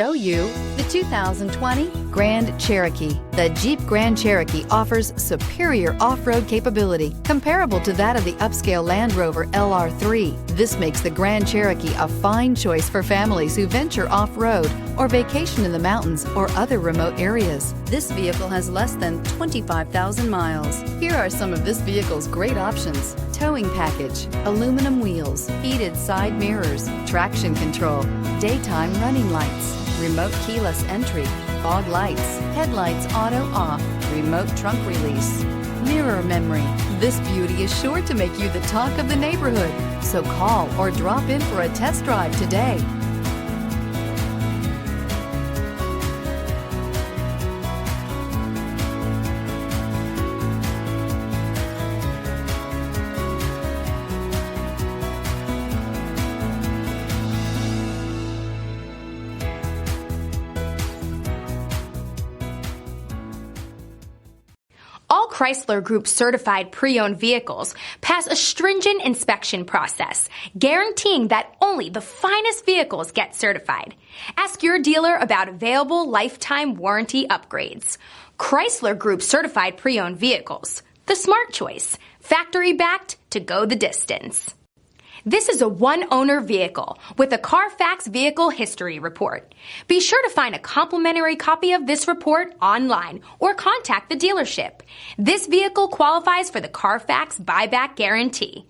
Show you the 2020 Grand Cherokee. The Jeep Grand Cherokee offers superior off-road capability comparable to that of the upscale Land Rover LR3. This makes the Grand Cherokee a fine choice for families who venture off-road or vacation in the mountains or other remote areas. This vehicle has less than 25,000 miles. Here are some of this vehicle's great options: towing package, aluminum wheels, heated side mirrors, traction control, daytime running lights, remote keyless entry, fog lights, headlights auto off, remote trunk release, mirror memory. This beauty is sure to make you the talk of the neighborhood. So call or drop in for a test drive today. All Chrysler Group certified pre-owned vehicles pass a stringent inspection process, guaranteeing that only the finest vehicles get certified. Ask your dealer about available lifetime warranty upgrades. Chrysler Group certified pre-owned vehicles, the smart choice, factory backed to go the distance. This is a one-owner vehicle with a Carfax Vehicle History Report. Be sure to find a complimentary copy of this report online or contact the dealership. This vehicle qualifies for the Carfax Buyback Guarantee.